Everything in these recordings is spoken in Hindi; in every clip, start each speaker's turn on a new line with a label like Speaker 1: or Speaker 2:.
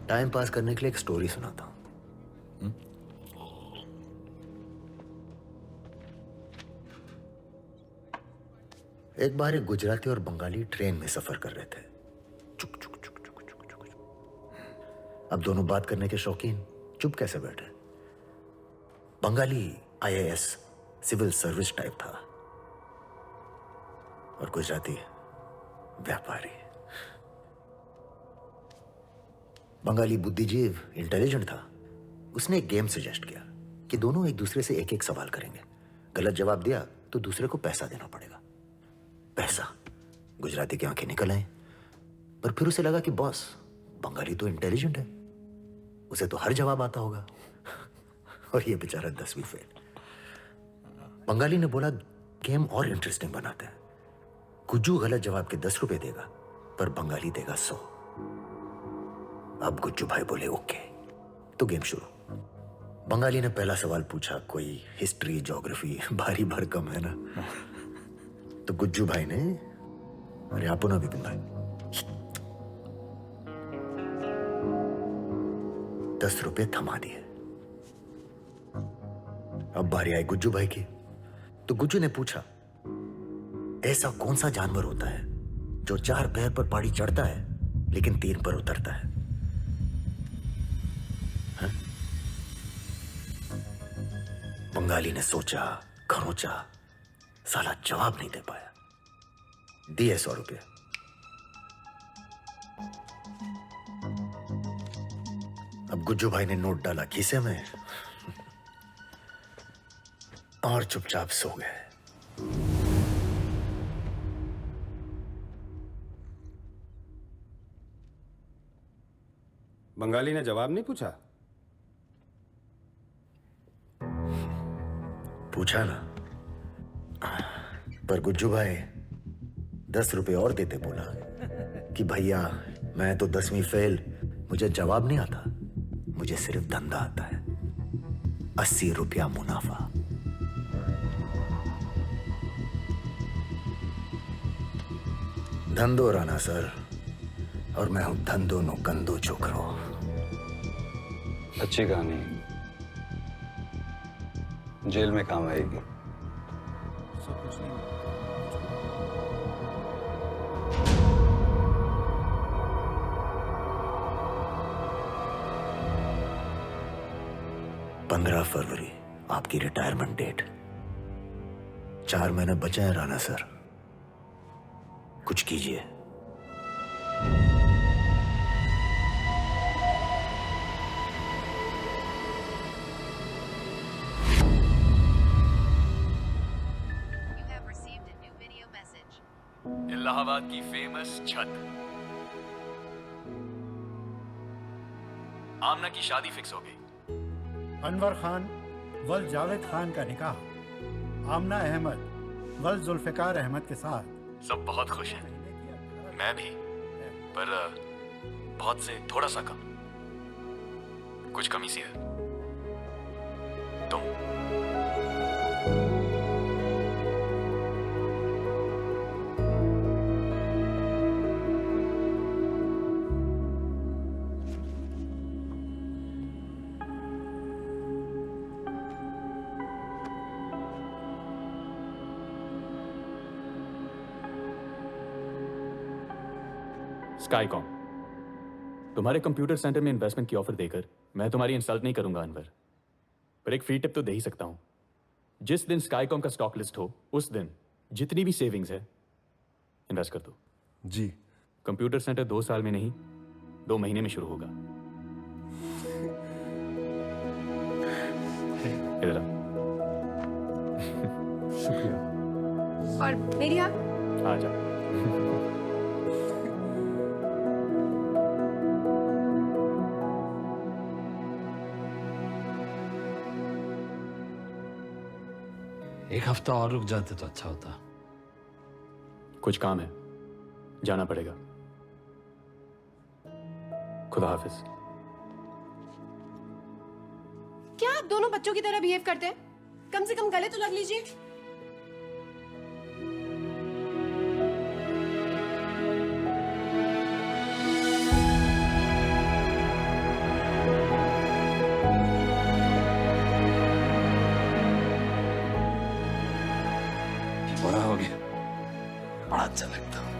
Speaker 1: टाइम पास करने के लिए एक स्टोरी सुनाता हूं। एक बार एक गुजराती और बंगाली ट्रेन में सफर कर रहे थे। चुक चुक चुक चुक चुक चुक चुक। अब दोनों बात करने के शौकीन चुप कैसे बैठे। Bengali IAS civil service type था और गुजराती व्यापारी। बंगाली बुद्धिजीव इंटेलिजेंट था। उसने एक गेम सजेस्ट किया कि दोनों एक दूसरे से एक एक सवाल करेंगे। गलत जवाब दिया तो दूसरे को पैसा देना पड़ेगा। पैसा। गुजराती की आंखें निकल आई, पर फिर उसे लगा कि बॉस, बंगाली तो इंटेलिजेंट है, उसे तो हर जवाब आता होगा और ये बेचारा 10वीं फेल। बंगाली ने बोला, गेम और इंटरेस्टिंग बनाते हैं। गुज्जू गलत जवाब के 10 रुपए देगा, पर बंगाली देगा 100। अब गुज्जू भाई बोले ओके, तो गेम शुरू। बंगाली ने पहला सवाल पूछा, कोई हिस्ट्री ज्योग्राफी, भारी भरकम है ना। तो गुज्जू भाई ने, अरे आपो ना विपिन भाई, 10 रुपए थमा दिए। अब बारी आई गुज्जू भाई की। तो गुज्जू ने पूछा, ऐसा कौन सा जानवर होता है जो 4 पैर पर पहाड़ी चढ़ता है लेकिन 3 पर उतरता है? हा? बंगाली ने सोचा, खरोचा, साला जवाब नहीं दे पाया। दिए 100 रुपये। अब गुज्जू भाई ने नोट डाला खीसे में और चुपचाप सो गए।
Speaker 2: बंगाली ने जवाब नहीं पूछा?
Speaker 1: पूछा ना, पर गुज्जू भाई 10 रुपए और देते बोला कि भैया, मैं तो 10वीं फेल, मुझे जवाब नहीं आता, मुझे सिर्फ धंधा आता है। 80 रुपया मुनाफा। धंधो राना सर, और मैं हूं धंधो नो कंदो छोकरो।
Speaker 3: अच्छी कहानी, जेल में काम आएगी।
Speaker 2: सब कुछ नहीं।
Speaker 1: 15 फरवरी आपकी रिटायरमेंट डेट। 4 महीने बचे हैं राणा सर, कुछ कीजिए।
Speaker 4: इलाहाबाद की फेमस छत। आमना की शादी फिक्स हो गई।
Speaker 5: अनवर खान वल जावेद खान का निकाह आमना अहमद वल जुल्फिकार अहमद के साथ।
Speaker 4: सब बहुत खुश हैं, मैं भी, पर बहुत से थोड़ा सा कम। कुछ कमी सी है। तुम
Speaker 6: स्काईकॉम, तुम्हारे कंप्यूटर सेंटर में इन्वेस्टमेंट की ऑफर देकर मैं तुम्हारी इंसल्ट नहीं करूंगा अनवर, पर एक फ्री टिप तो दे ही सकता हूं। जिस दिन स्काईकॉम का स्टॉक लिस्ट हो, उस दिन जितनी भी सेविंग्स है इन्वेस्ट कर दो।
Speaker 2: जी।
Speaker 6: कंप्यूटर सेंटर 2 साल में नहीं, 2 महीने में शुरू होगा। इधर आ।
Speaker 2: शुक्रिया।
Speaker 7: और मेरी आप?
Speaker 6: आ जा।
Speaker 8: एक हफ्ता और रुक जाते तो अच्छा होता।
Speaker 6: कुछ काम है, जाना पड़ेगा। खुदा हाफिज।
Speaker 7: क्या आप दोनों बच्चों की तरह बिहेव करते हैं? कम से कम गले तो लग लीजिए।
Speaker 8: बाद झलकता हूँ।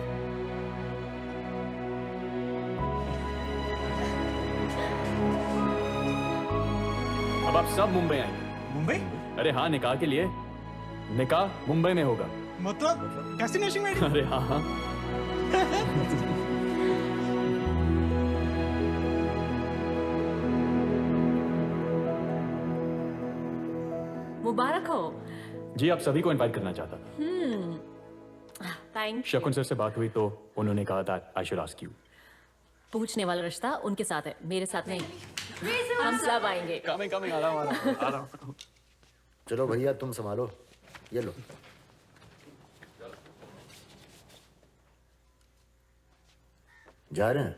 Speaker 6: अब आप सब मुंबई आएंगे।
Speaker 9: मुंबई?
Speaker 6: अरे हाँ, निकाह के लिए। निकाह मुंबई में होगा।
Speaker 9: मतलब डेस्टिनेशन वेडिंग?
Speaker 6: अरे हाँ हाँ।
Speaker 10: मुबारक हो।
Speaker 6: जी, आप सभी को इनवाइट करना चाहता था।
Speaker 10: थैंक
Speaker 6: शकुन सर से बात हुई तो उन्होंने कहा था आई शुड आस्क यू।
Speaker 10: पूछने वाला रिश्ता उनके साथ है, मेरे साथ नहीं। हम सब आएंगे।
Speaker 6: कमिंग आ रहा हूँ।
Speaker 1: चलो भैया, तुम संभालो, ये लो। जा रहे हैं?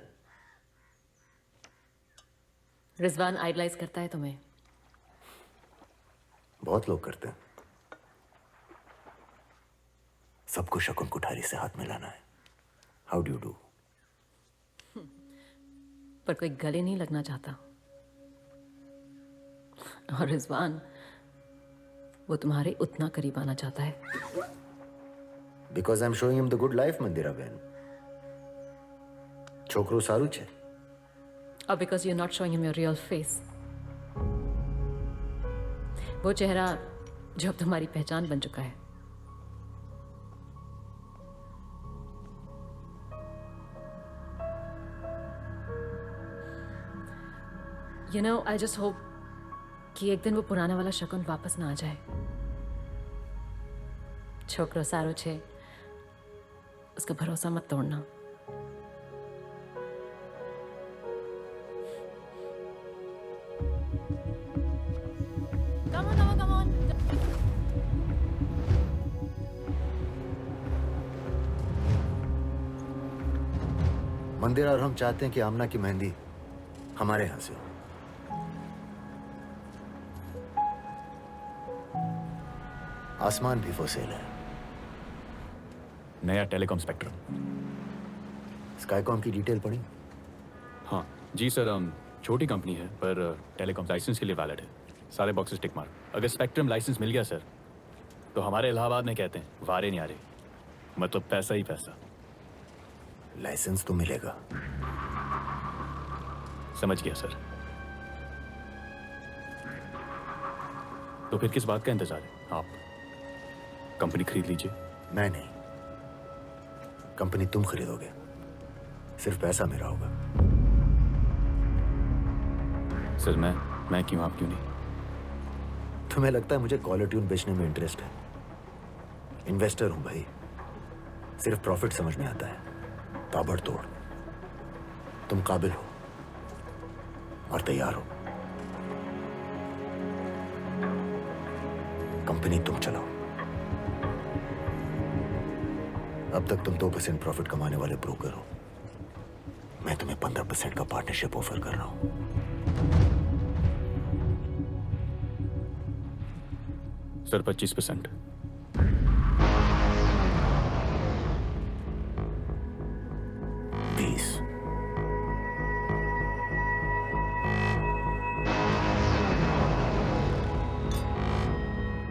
Speaker 10: रिजवान आइडलाइज करता है तुम्हें।
Speaker 1: बहुत लोग करते हैं। सबको शकुन कुठारी से हाथ मिलाना है। How do you do?
Speaker 10: पर कोई गले नहीं लगना चाहता। और रिजवान, वो तुम्हारे उतना करीब आना चाहता है।
Speaker 1: Because I am showing him the good life, Mandira बहन। छोकरो सारू छे।
Speaker 10: और because you not showing him your real face. वो चेहरा जो अब तुम्हारी पहचान बन चुका है। You know, I just hope कि एक दिन वो पुराना वाला शकुन वापस ना आ जाए। छोकरो सारो छे, उसका भरोसा मत तोड़ना। Come on.
Speaker 1: मंदिर और हम चाहते हैं कि आमना की मेहंदी हमारे यहां से हो। आसमान भी फॉर सेल है।
Speaker 6: नया टेलीकॉम स्पेक्ट्रम।
Speaker 1: स्काईकॉम की डिटेल पढ़ी?
Speaker 6: हाँ जी सर, छोटी कंपनी है पर टेलीकॉम लाइसेंस के लिए वैलिड है। सारे बॉक्सेस टिक मार। अगर स्पेक्ट्रम लाइसेंस मिल गया सर, तो हमारे इलाहाबाद में कहते हैं वारे नहीं आ रहे, मतलब पैसा ही पैसा।
Speaker 1: लाइसेंस तो मिलेगा।
Speaker 6: समझ गया सर। तो फिर किस बात का इंतजार है? आप कंपनी खरीद लीजिए।
Speaker 1: मैं नहीं, कंपनी तुम खरीदोगे। सिर्फ पैसा मेरा होगा।
Speaker 6: सर मैं क्यों, आप क्यों नहीं?
Speaker 1: तुम्हें लगता है मुझे कॉलर ट्यून बेचने में इंटरेस्ट है? इन्वेस्टर हूं भाई। सिर्फ प्रॉफिट समझ में आता है, ताबड़तोड़। तुम काबिल हो और तैयार हो। कंपनी तुम चलाओ। अब तक तुम 2% प्रॉफिट कमाने वाले ब्रोकर हो। मैं तुम्हें 15% का पार्टनरशिप ऑफर कर रहा हूं।
Speaker 6: सर 25%।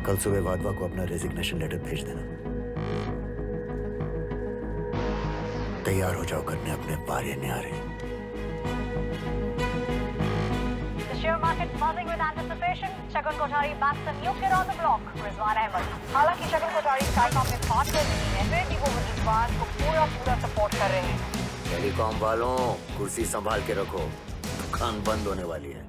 Speaker 1: कल सुबह वादवा को अपना रेजिग्नेशन लेटर भेज देना। तैयार हो जाओ करने अपने पारे न्यारे।
Speaker 11: The share market buzzing with anticipation. Shagun Kothari backs the new kid on the block, Rizwan Ahmed. हालांकि शगुन कोठारी स्काईकॉम में पार्टनर नहीं है, फिर भी वो रिजवान को पूरा सपोर्ट कर रहे हैं।
Speaker 1: टेलीकॉम वालों, कुर्सी संभाल के रखो, दुकान बंद होने वाली है।